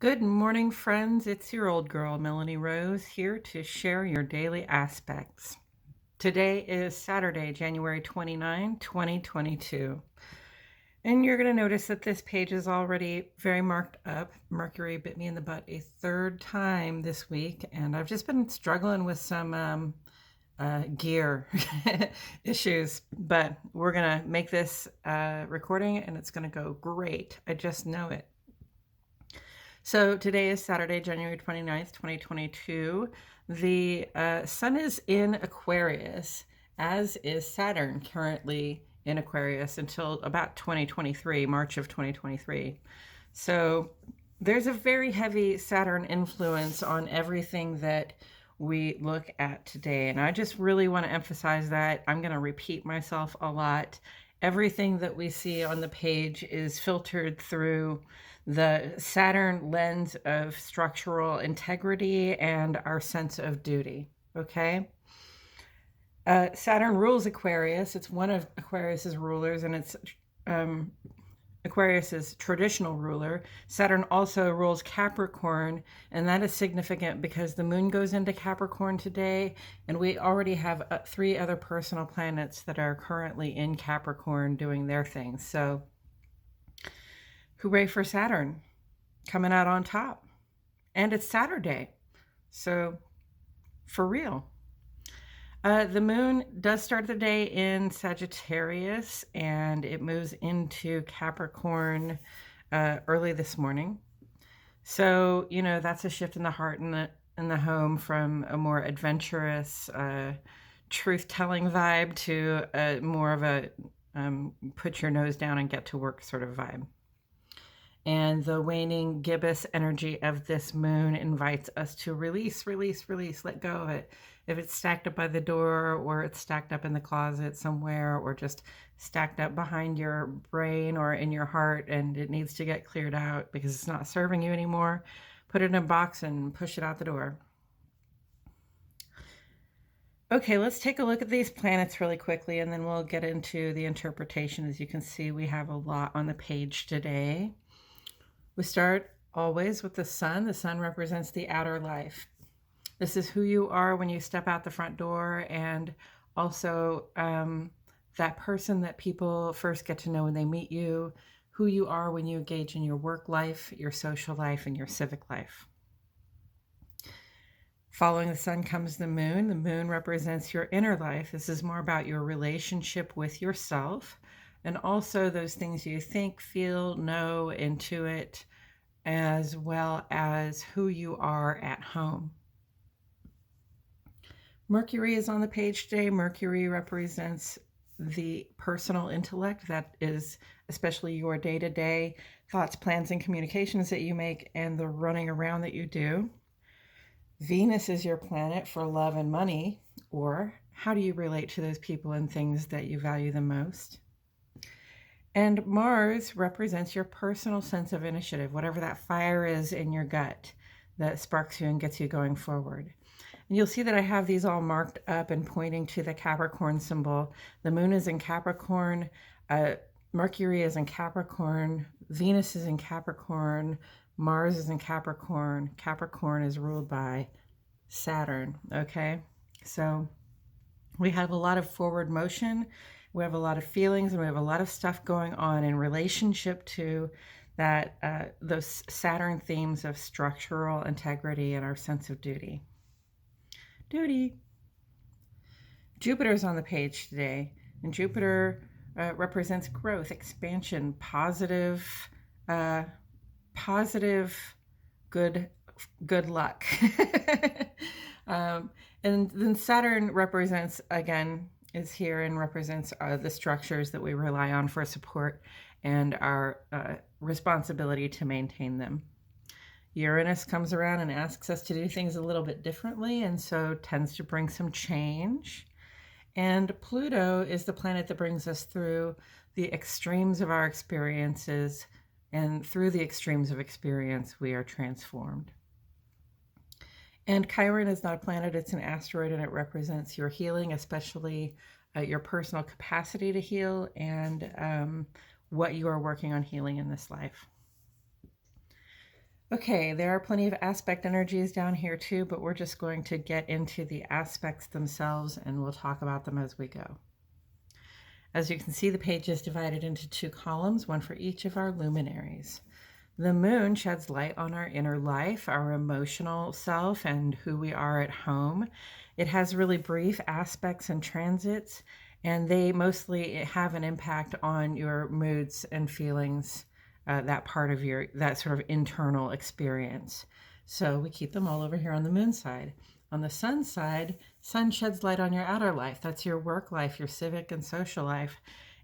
Good morning, friends. It's your old girl, Melanie Rose, here to share your daily aspects. Today is Saturday, January 29, 2022. And you're going to notice that this page is already very marked up. Mercury bit me in the butt a third time this week, and I've just been struggling with some gear issues. But we're going to make this recording, and it's going to go great. I just know it. So today is Saturday, January 29th, 2022. The sun is in Aquarius, as is Saturn currently in Aquarius until about 2023, March of 2023. So there's a very heavy Saturn influence on everything that we look at today. And I just really want to emphasize that. I'm going to repeat myself a lot. Everything that we see on the page is filtered through the Saturn lens of structural integrity and our sense of duty. Okay. Saturn rules Aquarius. It's one of Aquarius's rulers, and it's Aquarius's traditional ruler. Saturn also rules Capricorn, and that is significant because the moon goes into Capricorn today, and we already have 3 other personal planets that are currently in Capricorn doing their things. So hooray for Saturn coming out on top. And it's Saturday, so for real. The moon does start the day in Sagittarius, and it moves into Capricorn early this morning. So, that's a shift in the heart and in the home from a more adventurous, truth-telling vibe to more of a put your nose down and get to work sort of vibe. And the waning gibbous energy of this moon invites us to release, let go of it. If it's stacked up by the door, or it's stacked up in the closet somewhere, or just stacked up behind your brain or in your heart, and it needs to get cleared out because it's not serving you anymore, put it in a box and push it out the door. Okay, let's take a look at these planets really quickly, and then we'll get into the interpretation. As you can see, we have a lot on the page today. We start always with the sun. The sun represents the outer life. This is who you are when you step out the front door, and also that person that people first get to know when they meet you, who you are when you engage in your work life, your social life, and your civic life. Following the sun comes the moon. The moon represents your inner life. This is more about your relationship with yourself, and also those things you think, feel, know, intuit, as well as who you are at home. Mercury is on the page today. Mercury represents the personal intellect, that is especially your day-to-day thoughts, plans, and communications that you make, and the running around that you do. Venus is your planet for love and money, or how do you relate to those people and things that you value the most. And Mars represents your personal sense of initiative, whatever that fire is in your gut that sparks you and gets you going forward. And you'll see that I have these all marked up and pointing to the Capricorn symbol. The moon is in Capricorn, Mercury is in Capricorn, Venus is in Capricorn, Mars is in Capricorn. Capricorn is ruled by Saturn, okay? So we have a lot of forward motion, we have a lot of feelings, and we have a lot of stuff going on in relationship to that those Saturn themes of structural integrity and our sense of duty. Jupiter's on the page today, and Jupiter represents growth, expansion, positive, good luck. And then Saturn represents, again, is here and represents the structures that we rely on for support and our responsibility to maintain them. Uranus comes around and asks us to do things a little bit differently, and so tends to bring some change. And Pluto is the planet that brings us through the extremes of our experiences, and through the extremes of experience, we are transformed. And Chiron is not a planet, it's an asteroid, and it represents your healing, especially your personal capacity to heal, and what you are working on healing in this life. Okay, there are plenty of aspect energies down here too, but we're just going to get into the aspects themselves and we'll talk about them as we go. As you can see, the page is divided into two columns, one for each of our luminaries. The moon sheds light on our inner life, our emotional self, and who we are at home. It has really brief aspects and transits, and they mostly have an impact on your moods and feelings, that part of that sort of internal experience. So we keep them all over here on the moon side. On the sun side, sun sheds light on your outer life. That's your work life, your civic and social life.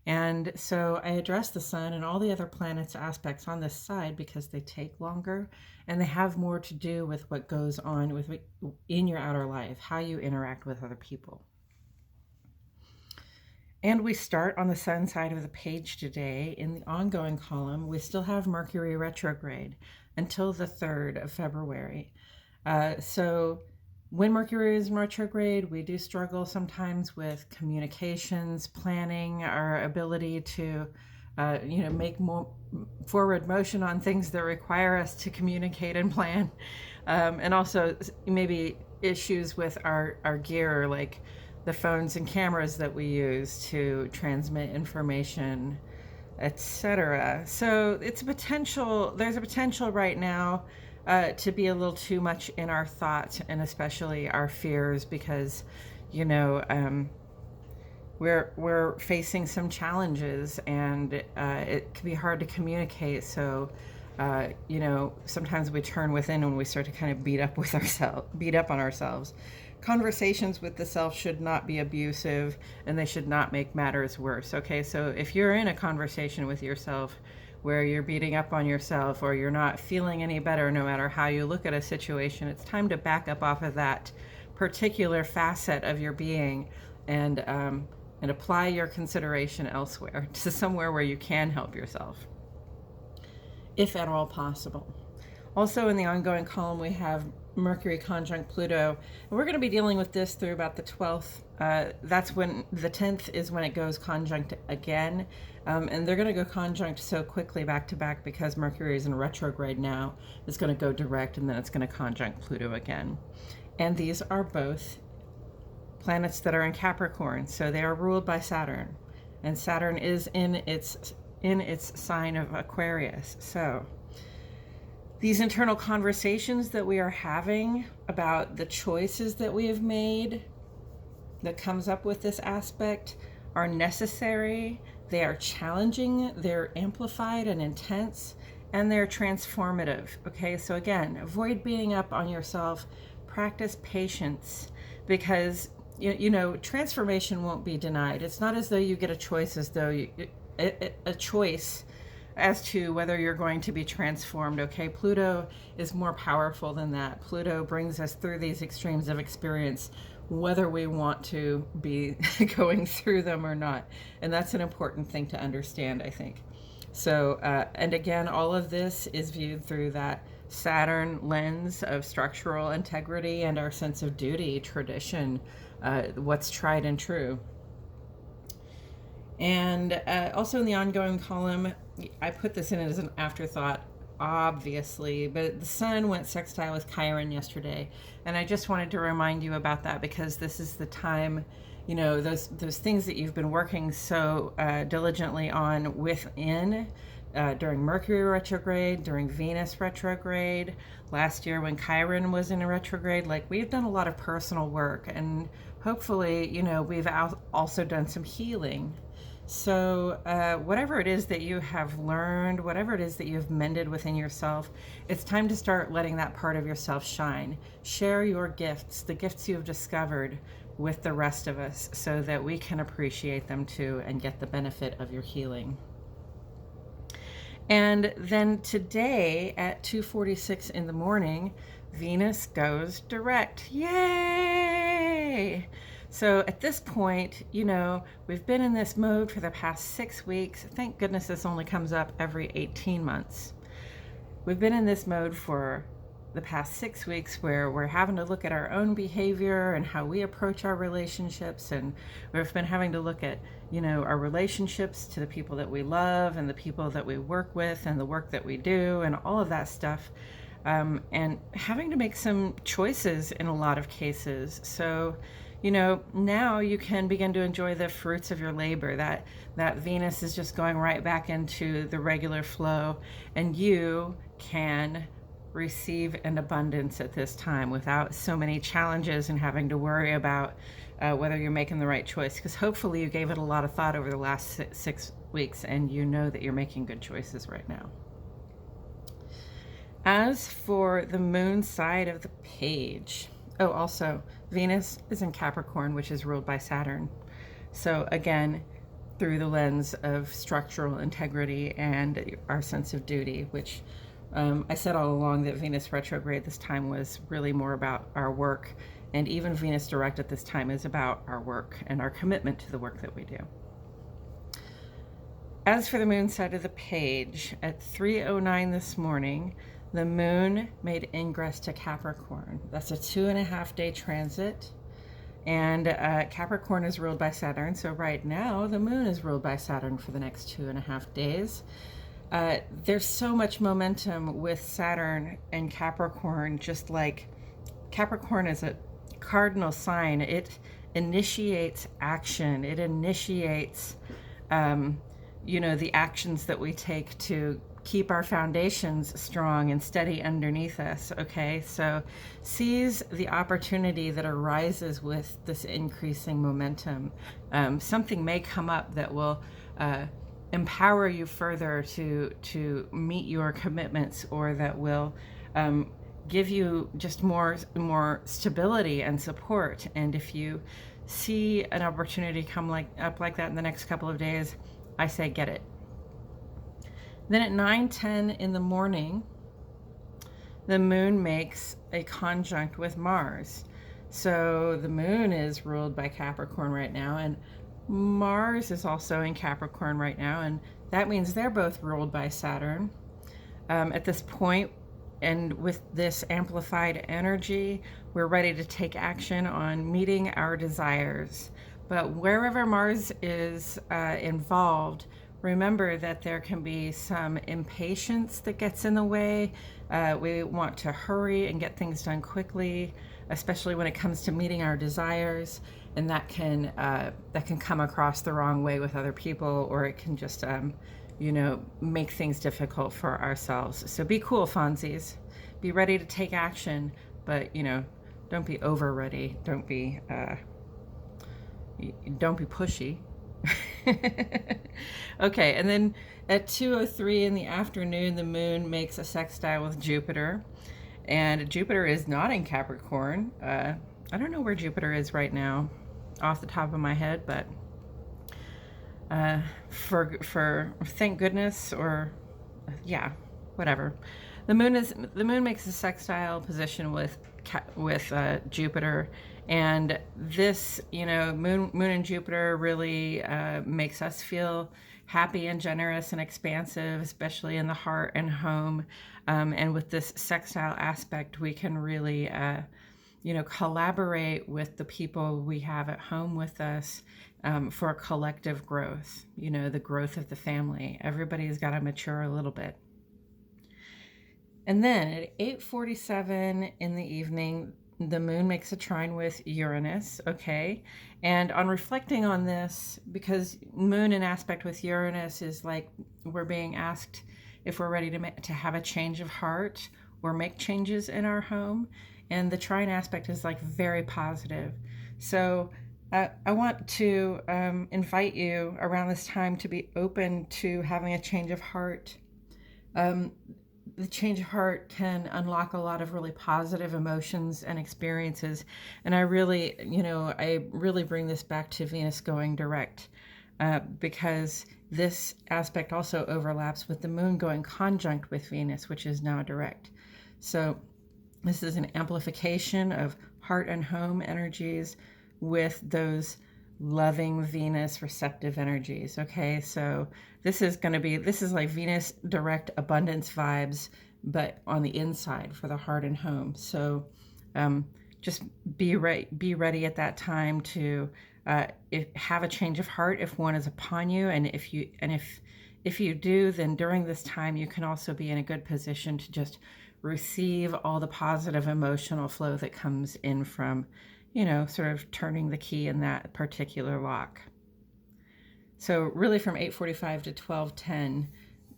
And so I address the sun and all the other planets aspects on this side because they take longer and they have more to do with what goes on in your outer life, how you interact with other people. And we start on the sun side of the page today. In the ongoing column, we still have Mercury Retrograde until the 3rd of February. So when Mercury is in retrograde, we do struggle sometimes with communications, planning, our ability to, make more forward motion on things that require us to communicate and plan. And also maybe issues with our gear, like the phones and cameras that we use to transmit information, etc. So there's a potential right now to be a little too much in our thoughts and especially our fears because, we're facing some challenges and it can be hard to communicate. So, sometimes we turn within when we start to kind of beat up on ourselves. Conversations with the self should not be abusive and they should not make matters worse. Okay, so if you're in a conversation with yourself where you're beating up on yourself or you're not feeling any better no matter how you look at a situation, it's time to back up off of that particular facet of your being and apply your consideration elsewhere, to somewhere where you can help yourself, if at all possible. Also in the ongoing column, we have Mercury conjunct Pluto. And we're going to be dealing with this through about the 12th. That's when the 10th is when it goes conjunct again. And they're going to go conjunct so quickly back to back because Mercury is in retrograde now. It's going to go direct and then it's going to conjunct Pluto again. And these are both planets that are in Capricorn. So they are ruled by Saturn. And Saturn is in its sign of Aquarius. So these internal conversations that we are having about the choices that we have made that comes up with this aspect are necessary, they are challenging, they're amplified and intense, and they're transformative. Okay, so again, avoid beating up on yourself, practice patience, because transformation won't be denied. It's not as though you get a choice as to whether you're going to be transformed. Okay, Pluto is more powerful than that. Pluto brings us through these extremes of experience, whether we want to be going through them or not. And that's an important thing to understand, I think. So, and again, all of this is viewed through that Saturn lens of structural integrity and our sense of duty, tradition, what's tried and true. And also in the ongoing column, I put this in as an afterthought, obviously, but the sun went sextile with Chiron yesterday. And I just wanted to remind you about that because this is the time, those things that you've been working so diligently on within during Mercury retrograde, during Venus retrograde, last year when Chiron was in a retrograde, like we've done a lot of personal work and hopefully, we've also done some healing. So whatever it is that you have learned, whatever it is that you've mended within yourself, it's time to start letting that part of yourself shine. Share your gifts, the gifts you've discovered, with the rest of us so that we can appreciate them too and get the benefit of your healing. And then today at 2:46 in the morning, Venus goes direct. Yay! So at this point, we've been in this mode for the past 6 weeks. Thank goodness this only comes up every 18 months. We've been in this mode for the past 6 weeks where we're having to look at our own behavior and how we approach our relationships. And we've been having to look at, our relationships to the people that we love and the people that we work with and the work that we do and all of that stuff. and having to make some choices in a lot of cases. So, you know, now you can begin to enjoy the fruits of your labor. That Venus is just going right back into the regular flow, and you can receive an abundance at this time without so many challenges and having to worry about whether you're making the right choice, because hopefully you gave it a lot of thought over the last 6 weeks and you know that you're making good choices right now. As for the moon side of the page, oh, also Venus is in Capricorn, which is ruled by Saturn. So again, through the lens of structural integrity and our sense of duty, which I said all along that Venus retrograde this time was really more about our work, and even Venus direct at this time is about our work and our commitment to the work that we do. As for the moon side of the page, at 3:09 this morning, the moon made ingress to Capricorn. That's a 2.5-day transit. And Capricorn is ruled by Saturn. So right now, the moon is ruled by Saturn for the next 2.5 days. There's so much momentum with Saturn and Capricorn, just like Capricorn is a cardinal sign. It initiates action. It initiates, the actions that we take to keep our foundations strong and steady underneath us. Okay, so seize the opportunity that arises with this increasing momentum. Something may come up that will empower you further to meet your commitments, or that will give you just more stability and support. And if you see an opportunity come up like that in the next couple of days, I say get it. Then at 9:10 in the morning, the moon makes a conjunct with Mars. So the moon is ruled by Capricorn right now, and Mars is also in Capricorn right now, and that means they're both ruled by Saturn. At this point, and with this amplified energy, we're ready to take action on meeting our desires. But wherever Mars is involved, remember that there can be some impatience that gets in the way. We want to hurry and get things done quickly, especially when it comes to meeting our desires, and that can come across the wrong way with other people, or it can just make things difficult for ourselves. So be cool, Fonzies. Be ready to take action, but don't be over ready. Don't be pushy. Okay, and then at 2:03 in the afternoon, the moon makes a sextile with Jupiter, and Jupiter is not in Capricorn. I don't know where Jupiter is right now off the top of my head, but for thank goodness, or yeah, whatever. The moon makes a sextile position with Jupiter, and this moon and Jupiter really makes us feel happy and generous and expansive, especially in the heart and home. And with this sextile aspect, we can really collaborate with the people we have at home with us for a collective growth, the growth of the family. Everybody's got to mature a little bit. And then at 8:47 in the evening, the moon makes a trine with Uranus, okay? And on reflecting on this, because moon in aspect with Uranus is like we're being asked if we're ready to have a change of heart or make changes in our home. And the trine aspect is like very positive. So I want to invite you around this time to be open to having a change of heart. The change of heart can unlock a lot of really positive emotions and experiences. And I really bring this back to Venus going direct, because this aspect also overlaps with the moon going conjunct with Venus, which is now direct. So this is an amplification of heart and home energies with those loving Venus receptive energies. Okay, so this is like Venus direct abundance vibes, but on the inside for the heart and home. So just be ready at that time to have a change of heart if one is upon you, and if you do, then during this time you can also be in a good position to just receive all the positive emotional flow that comes in from, sort of turning the key in that particular lock. So really from 8:45 to 12:10,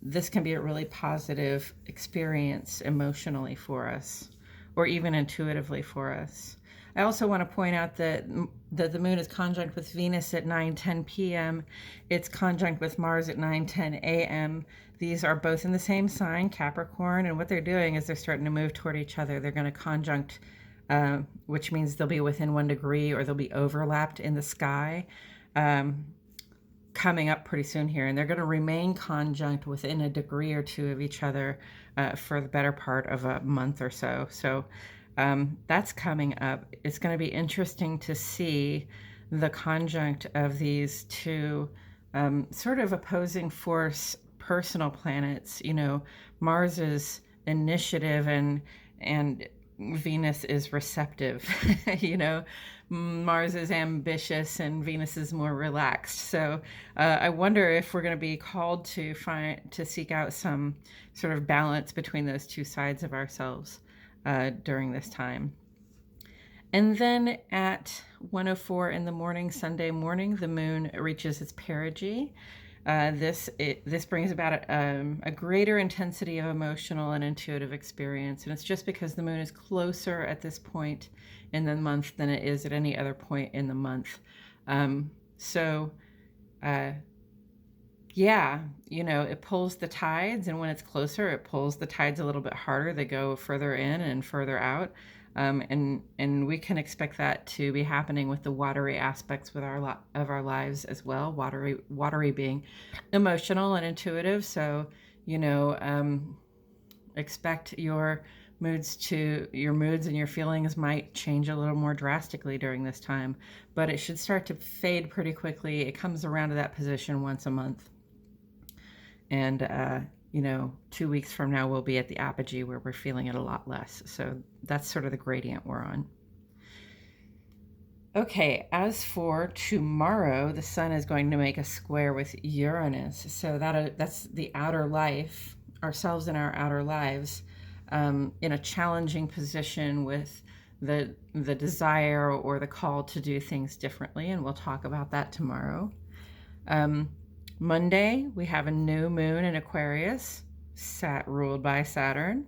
this can be a really positive experience emotionally for us, or even intuitively for us. I also want to point out that the moon is conjunct with Venus at 9:10 p.m. It's conjunct with Mars at 9:10 a.m. These are both in the same sign, Capricorn, and what they're doing is they're starting to move toward each other. They're going to conjunct, which means they'll be within 1 degree, or they'll be overlapped in the sky, coming up pretty soon here. And they're going to remain conjunct within a degree or two of each other for the better part of a month or so. So that's coming up. It's going to be interesting to see the conjunct of these two sort of opposing force personal planets. Mars is initiative and Venus is receptive. Mars is ambitious and Venus is more relaxed. So I wonder if we're going to be called to seek out some sort of balance between those two sides of ourselves during this time. And then at 1:04 in the morning, Sunday morning, the moon reaches its perigee. This brings about a greater intensity of emotional and intuitive experience. And it's just because the moon is closer at this point in the month than it is at any other point in the month. It pulls the tides, and when it's closer, it pulls the tides a little bit harder. They go further in and further out. And we can expect that to be happening with the watery aspects of our lives as well. Watery being emotional and intuitive. So, expect your moods and your feelings might change a little more drastically during this time, but it should start to fade pretty quickly. It comes around to that position once a month. And, 2 weeks from now, we'll be at the apogee where we're feeling it a lot less. So that's sort of the gradient we're on. Okay, as for tomorrow, the sun is going to make a square with Uranus. So that's the outer life, ourselves and our outer lives, in a challenging position with the desire or the call to do things differently. And we'll talk about that tomorrow. Monday, we have a new moon in Aquarius, ruled by Saturn.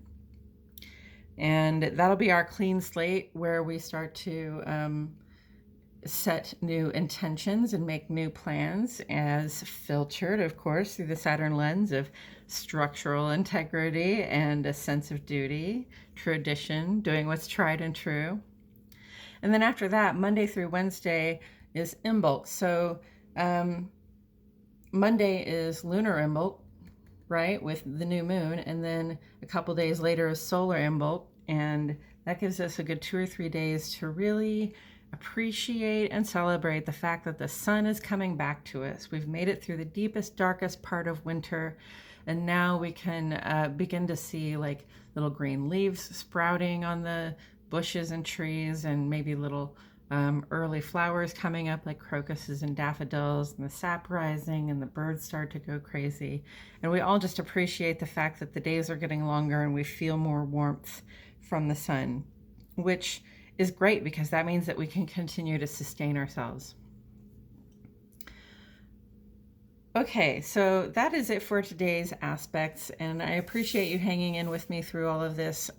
And that'll be our clean slate where we start to set new intentions and make new plans, as filtered, of course, through the Saturn lens of structural integrity and a sense of duty, tradition, doing what's tried and true. And then after that, Monday through Wednesday is Imbolc. So Monday is lunar Imbolc, right, with the new moon, and then a couple days later is solar Imbolc, and that gives us a good 2 or 3 days to really appreciate and celebrate the fact that the sun is coming back to us. We've made it through the deepest, darkest part of winter, and now we can begin to see like little green leaves sprouting on the bushes and trees, and maybe little early flowers coming up like crocuses and daffodils, and the sap rising, and the birds start to go crazy. And we all just appreciate the fact that the days are getting longer and we feel more warmth from the sun, which is great because that means that we can continue to sustain ourselves. Okay, so that is it for today's aspects, and I appreciate you hanging in with me through all of this.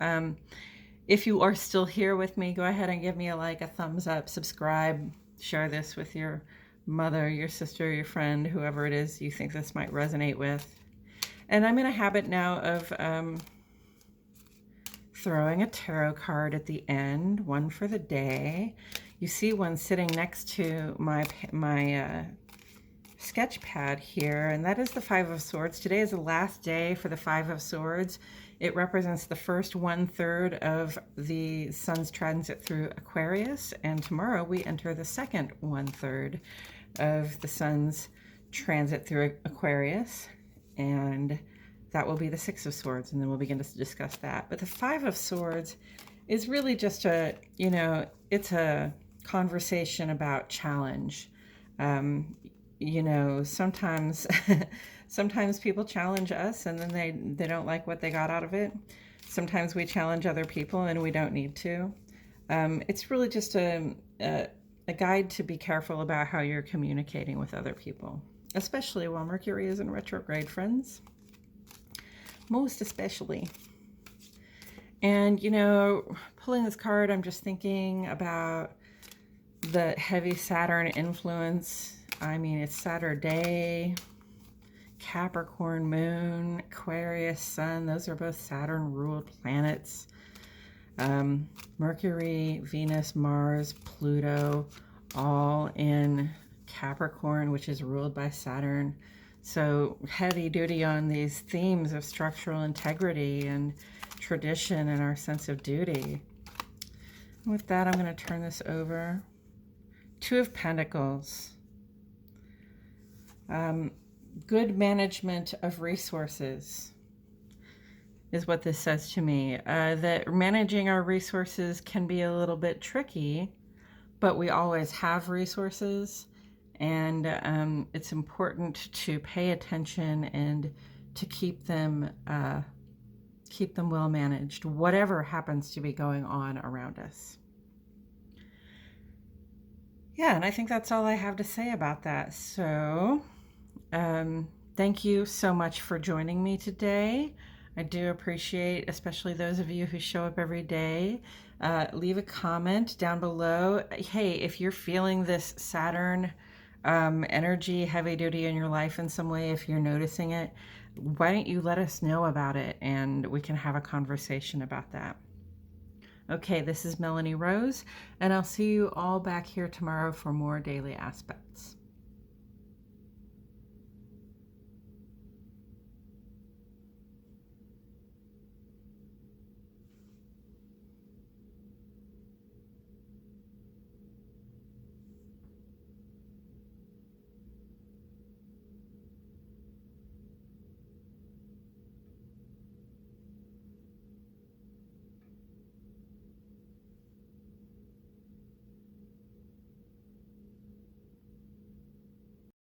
If you are still here with me, go ahead and give me a thumbs up, subscribe, share this with your mother, your sister, your friend, whoever it is you think this might resonate with. And I'm in a habit now of throwing a tarot card at the end, one for the day. You see one sitting next to my sketch pad here, and that is the Five of Swords. Today is the last day for the Five of Swords. It represents the first 1/3 of the sun's transit through Aquarius, and tomorrow we enter the second 1/3 of the sun's transit through Aquarius, and that will be the Six of Swords, and then we'll begin to discuss that. But the Five of Swords is really just it's a conversation about challenge. Sometimes sometimes people challenge us and then they don't like what they got out of it. Sometimes we challenge other people and we don't need to. It's really just a guide to be careful about how you're communicating with other people, especially while Mercury is in retrograde, friends. Most especially. And, you know, pulling this card, I'm just thinking about the heavy Saturn influence. I mean, it's Saturday, Capricorn moon, Aquarius sun. Those are both Saturn-ruled planets. Mercury, Venus, Mars, Pluto, all in Capricorn, which is ruled by Saturn. So heavy duty on these themes of structural integrity and tradition and our sense of duty. And with that, I'm going to turn this over. Two of Pentacles. Good management of resources is what this says to me. That managing our resources can be a little bit tricky, but we always have resources, and it's important to pay attention and to keep them well managed, whatever happens to be going on around us. Yeah, and I think that's all I have to say about that. So thank you so much for joining me today. I do appreciate, especially those of you who show up every day. Leave a comment down below. Hey, if you're feeling this Saturn energy, heavy duty in your life in some way, if you're noticing it, why don't you let us know about it and we can have a conversation about that. Okay, this is Melanie Rose, and I'll see you all back here tomorrow for more daily aspects.